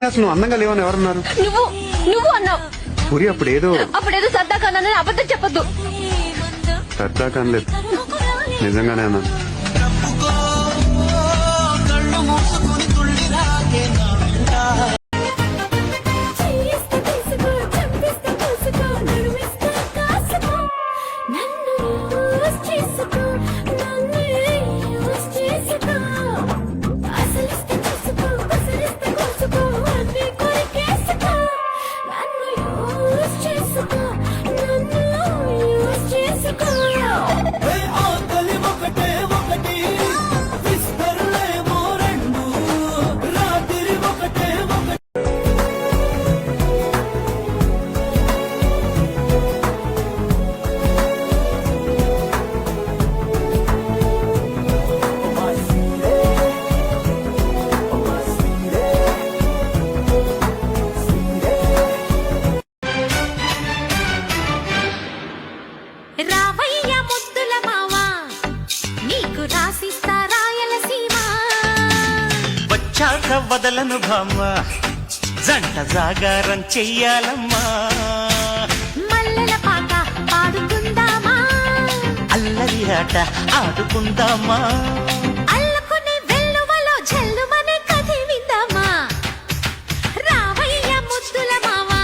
అసలు నువ్వు అందంగా లేవని ఎవరన్నారు? నువ్వు అన్నావు. పూరి అప్పుడేదో సర్దాకానని అబద్ధం చెప్పొద్దు. సర్దాకానలేదు, నిజంగానే అన్నాను. రావయ్య ముద్దుల మావా, నీకు రాసిస్తా రాయలసీమ. వచ్చాక వదలను భామ, జంట జాగారం చెయ్యాలమ్మా. మల్లెల పాట పాడుకుందామా, అల్లరి ఆట ఆడుకుందామా. అల్లుకునే వెల్లువలో జల్లుమనే కథ విందామా. రావయ్య ముద్దుల మావా,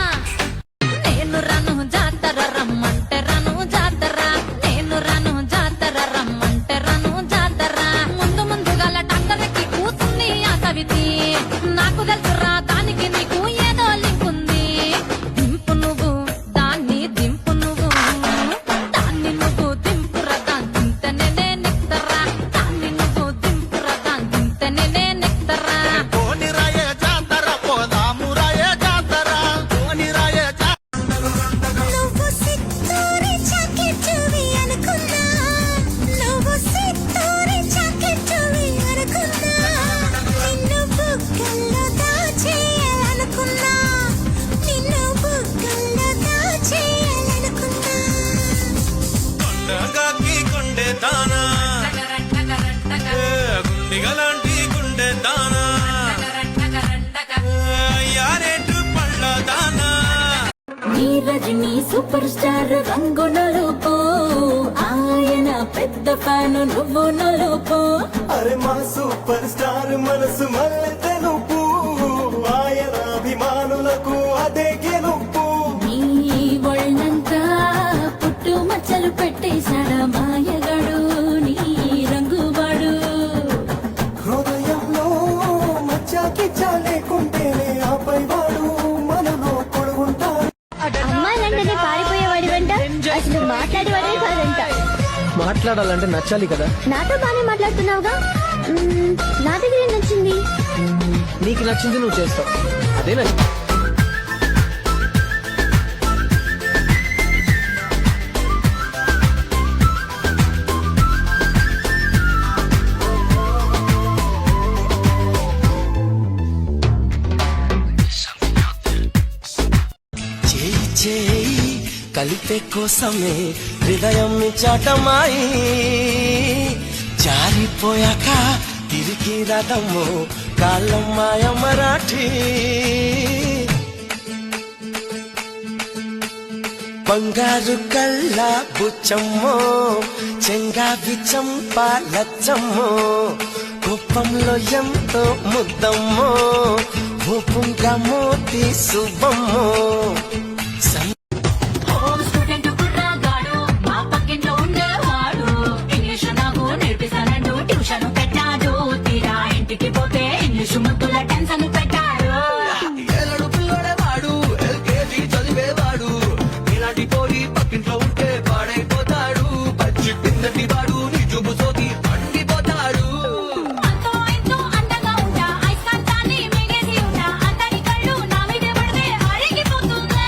నేను రను జాతర రమ్మంటే రను జాతర, నేను రను జాతర రమ్మంటే రను జాతర. ముందు ముందుగల టంగరకి కూతుంది ఆ కవితి, నాకు తెలుసురా దానికి నీకు ఏదో లింకుంది. దింపు నువ్వు దాన్ని దింపు నువ్వు, దాన్ని నువ్వు దింపురా దాన్ని తింటనే నెక్తరా, దాన్ని నువ్వు దింపురా దాన్ని తింటనే నెక్తరా. పోని రాయే జాతర పోదాము రాయే జాతర, పోని రాయే నువ్వు సిత్తూరి చాకెట్టువి అనుకున్నా, నువ్వు సిత్తూరి చాకెట్టువి అనుకున్నా, నిన్ను బుగ్గల్లో దాచేయాలనుకున్నా, నిన్ను బుగ్గల్లో దాచేయాలనుకున్నా. కొండగాకి గుండె దానా, గుండిగలాంటి గుండె దానా, యారేటు పళ్ళ దానా. రజనీ సూపర్ స్టార్ రంగు నలుపు, ఆయన పెద్ద ఫ్యాన్ నువ్వు నలుపు. అరే మా సూపర్ స్టార్ మనసు మల్లె తెలుపు, ఆయన అభిమానులకు అదే గెలుపు. నీ ఒళ్ళంతా పుట్టు మచ్చలు పెట్టేశాడా మాయగాడు నీ రంగువాడు. హృదయంలో మచ్చాకి చాలేకుంటేనే ఆపై వాడు మనలో కొడుకుంటాడు. అమ్మాయిలంటేనే పారిపోయేవాడి వెంట అసలు మాట్లాడేవాడే కాదంట. మాట్లాడాలంటే నచ్చాలి కదా. నాతో బానే మాట్లాడుతున్నావుగా, నా దగ్గర ఏం నచ్చింది? నీకు నచ్చింది నువ్వు చేస్తావు, అదే నచ్చింది. చేయి చేయి కలిపే కోసమే హృదయం చాటమాయి, జారిపోయాక తిరిగి రథము కాలం మాయ మరాఠీ. బంగారు కళ్ళ బుచ్చమ్మో, చెంగావి చంపాలచ్చమ్మో, కోపంలో ఎంతో ముద్దమ్మో, ఊపుగా మోతి శుభమ్మో. స్టూడెంట్ కుర్రగాడు మా పక్కింట్లో ఉండేవాడు, ఇంగ్లీష్ నాకు నేర్పిస్తానంటూ ట్యూషన్ పెట్టాడు. తీరా ఇంటికి పోతే ఇంగ్లీష్ ముద్దుల టెన్షన్ పెట్టాడు. ఏలడు పిల్లడేవాడు, ఎల్కేజీ చదివేవాడు, ఇలాంటి పోయి పక్కింట్లో ఉంటే పాడైపోతాడు. పచ్చి పిందటి వాడు నీ చూపు సోకి పండిపోతాడు. అంతో ఇంతో అందంగా ఉంటా, ఐస్కాంతాన్ని మింగేసి ఉంటా, అందరి కళ్ళు నా మీదే పడితే అరిగిపోతుందా.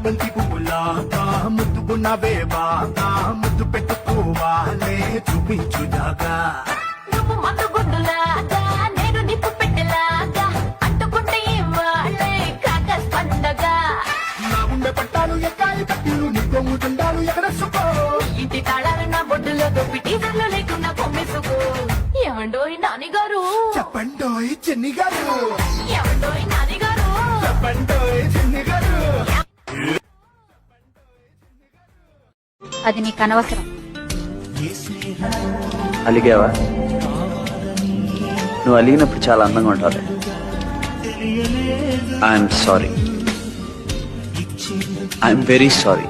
బంతి పువ్వులాగా ముద్దుకున్నవే బాగా, ముద్దు పెట్టుకోవాలే చూపించుదాకా. నువ్వు మందు గుడ్డులాగా, నేను నిప్పు పెట్టెలాగా, అంటుకుంటే ఇవ్వాలే క్రాకర్స్ పండగ. నా గుండె పట్టాలు ఎక్కాలి కత్తిలు, నీ కొంగు తుండాలు ఎగరేసుకో. ఇంటి తాళాలు నా బొడ్డులో దొప్పి టీజర్లో లేకున్నా పొమ్మిసుకో. ఏమండోయ్ నాని గారు, చెప్పండోయ్ చెన్ని గారు. ఏమండోయ్ అది నీకు అనవసరం. అలిగావా? నువ్వు అలిగినప్పుడు చాలా అందంగా ఉంటావు. I'm sorry, I'm very sorry.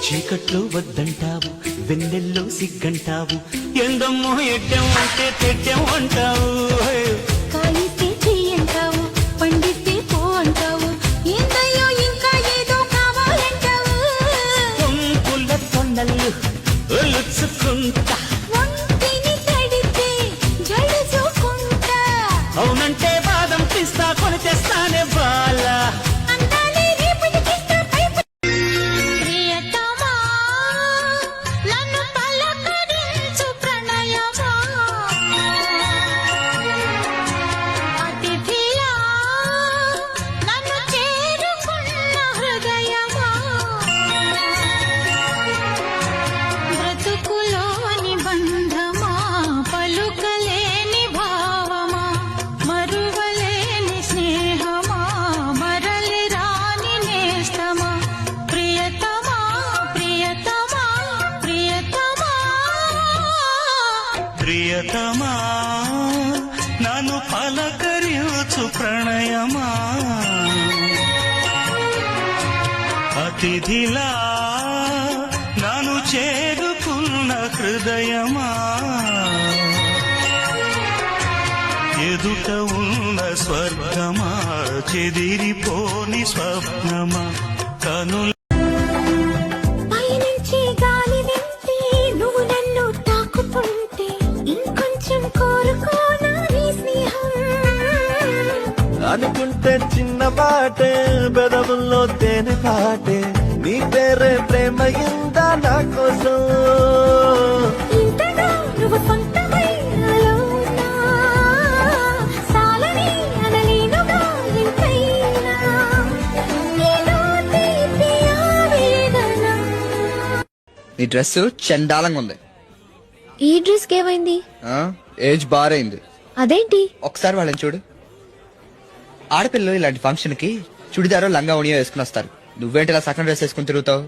చీకట్లో వద్దంటావు, వెన్నెల్లో సిగ్గంటావు, ఎందమ్మో ఎడ్డం అంటే తెడ్డం అంటావు. కాలిస్తే చెయ్యంటావు, పండిస్తే పో అంటావు, ఏందయ్యో ఇంకా ఏదో కావాలంటావు. పొంపుల తొండలు ఒలుచుకుంటా, ఒంటిని తడితే జడుచుకుంటా, అవునంటే బాదం పిస్తా కొని తెస్తానే బాల. అందాలే రేపటికిస్తా ప్రియతమా, నన్ను పలకరించు ప్రణయమా, అతిథిలా నన్ను చేరుకున్న హృదయమా, బ్రతుకులోని బంధమా, పలుకలేని భావమా, మరువలేని స్నేహమా, మరలి రాని నేస్తమా, ప్రియతమా ప్రియతమా ప్రియతమా. ప్రియతమా, నన్ను పలకరించు ప్రణయమా, అతిథిలా నన్ను చేరుకున్న హృదయమా, ఎదుట ఉన్న స్వర్గమా, చెదిరిపోని స్వప్నమా, కనుల పైనుంచి గాలి వింటే నువ్వు నన్ను తాకుతుంటే ఇంకొంచెం కోరుకోనా నీ స్నేహం. అనుకుంటే చిన్న పాటే పెదవుల్లో తేనె పాటే, నీ పేరే ప్రేమ ఇందా నా కోసం. ఇంతగా నువ్వు సొంతమై నాలో ఉన్నా, సాలని అనలేనుగా ఎంతైనా, ఏదో తీపి ఆవేదన. నీ డ్రెస్ చండాలంగా ఉంది. ఈ డ్రెస్ కేమైంది? ఏజ్ బారైంది. అదేంటి? ఒకసారి వాళ్ళని చూడు. ఆడపిల్లలు ఇలాంటి ఫంక్షన్ కి చుడిదారో లంగా ఉనియో వేసుకుని వస్తారు. నువ్వేంటి ఇలా సగం డ్రెస్ వేసుకుని తిరుగుతావు?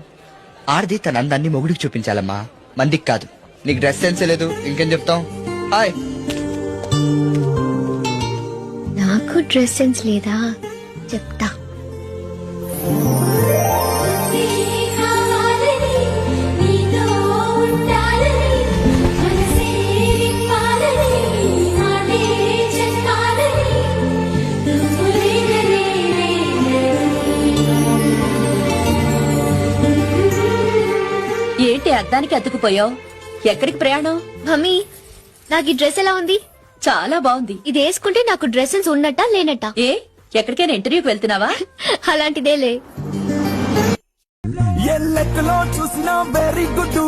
ఆడది తన అందాన్ని మొగుడికి చూపించాలమ్మా, మందికి కాదు. నీకు డ్రెస్ సెన్స్ లేదు, ఇంకేం చెప్తాం. హాయ్. నాకు డ్రెస్ సెన్స్ లేదా? చెప్తా. ఏంటి అద్దానికి అతుకుపోయావు? ఎక్కడికి ప్రయాణం? మమ్మీ, నాకు ఈ డ్రెస్ ఎలా ఉంది? చాలా బాగుంది. ఇది వేసుకుంటే నాకు డ్రెస్ సెన్స్ ఉన్నట్టా లేనట్టా? ఏ ఎక్కడికైనా ఇంటర్వ్యూకి వెళ్తున్నావా? అలాంటిదేలే. ఎల్లెక్కలో చూసినా వెరీ గుడ్,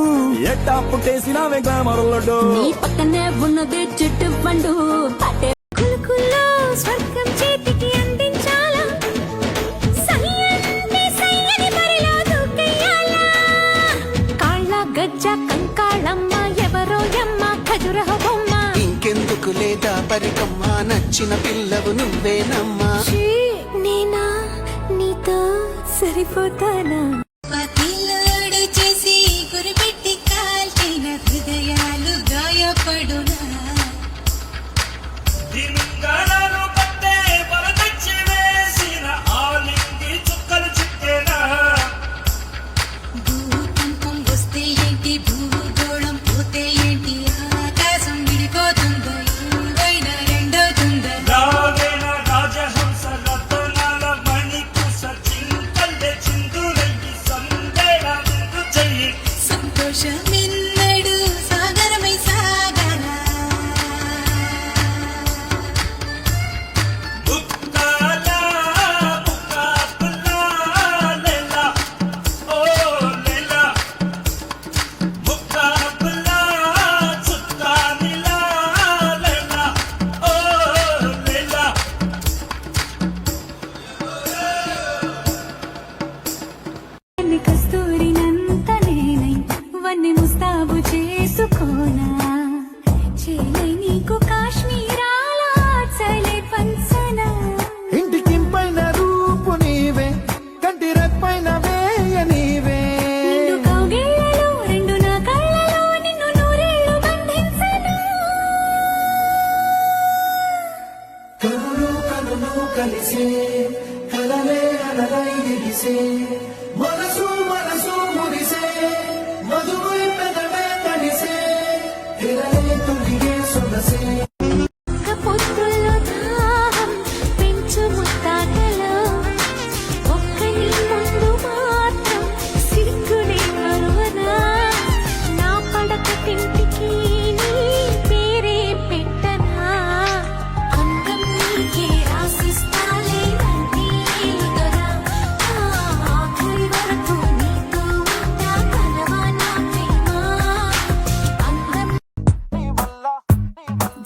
ఎట్టా పుట్టేసినా గ్లామర్లడు. నీ పక్కనే ఉన్నది చుట్టు పండు పట్టే కులుకుల్లో స్వర్గం చేతికి అందించాలా, సయ్యంటే సయ్యని బరిలో దూకెయ్యాలా, కాళ్ళ గజ్జ కంకాళమ్మ ఎవరో యమ్మ ఖజురహ బొమ్మ. ఇంకెందుకు లేదా పరికమ్మ, నచ్చిన పిల్లవు నువ్వేనమ్మా. ఛీ, నేనా నీతో సరిపోతానా? పతిలోడు చేసి గురిపెట్టి కాల్చిన హృదయాలు గాయపడునా. దినుగాలను పట్టే బలదచ్చి వేసిన ఆలింగి చుక్కలు చిట్టేనా. భూకంపం వస్తే ఏంటి, భూగోళం పోతే ఏంటి, ఆకాశం విడిపోతుందో ఏదైనా రెండవుతుందో. రావేణ రాజహంస రతనాల మణికుశ చింతల్లె చిందులయ్యి సందేళ కలిసే కలలే అలలై ఎగిసే మనసు మనసు మురిసే మధువై పెదవే కలిసే ఎరలే తొలిగే సొగసే పుత్రుల దాహం పెంచు ముత్తాతలో ఒక్కని ముందు మాత్రం సిగ్గునే మరువనా నా పడక తింటికి నీ పేరే పెట్టనా అందం నీకే రాసిస్తాలే నందిలుదరా ఆఖరి వరకు నీతో ఉంటా కలవా నా ప్రేమ అందం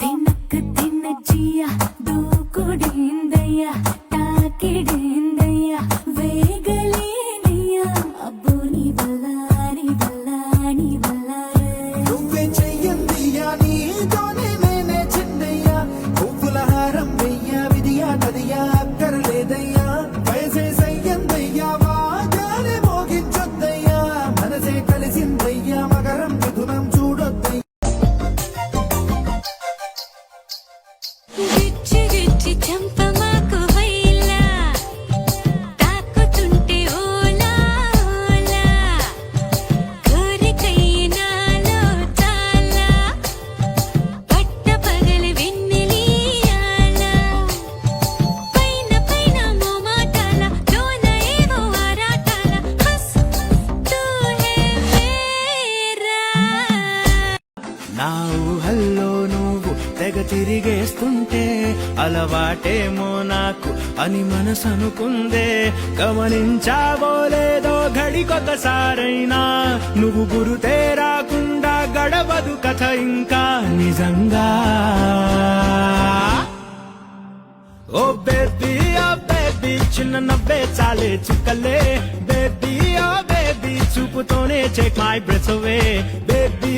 ದಿನಕ್ಕ ದಿನ ಜಿಯ ದೂಕುಡಿಂದಯ್ಯ తాకిడిందయ్య వేగలేనయ్య అబ్బో నీ వల్ల నీ వల్ల నువ్వే చెయ్యందియా నీతోనే నేనే చిన్నయ్యా పువ్వుల హారం వెయ్యా విధియా నదియా అక్కర్లేదయ్యా వయసే సయ్యందయ్యా వాగానే మోగించొద్దయ్యా మనసే కలిసిందయ్యా మగరం మిథునం చూడొద్దయ్యా గిచ్చి గిచ్చి చంపమాకు హైలా తాకుతుంటే ఓలా ఓలా కోరికైనాలో చాలా పట్ట పగలి వెన్నెలియాల పైన పైన మోమాటాల లోన ఏవో ఆరాటాల హస్ తూ హే మేరా నా ఊహల్లో నువ్వు తెగ తిరిగేస్తుంటే అలవాటేమో నాకు అని మనసు అనుకుందే గమనించావో లేదో గడికొకసారైనా నువ్వు గురుతే రాకుండా గడవదు కథ ఇంకా నిజంగా ఓ బేబీ చిన్న నవ్వే చాలే చుక్కలే బేబీ చూపుతోనే check my breath away baby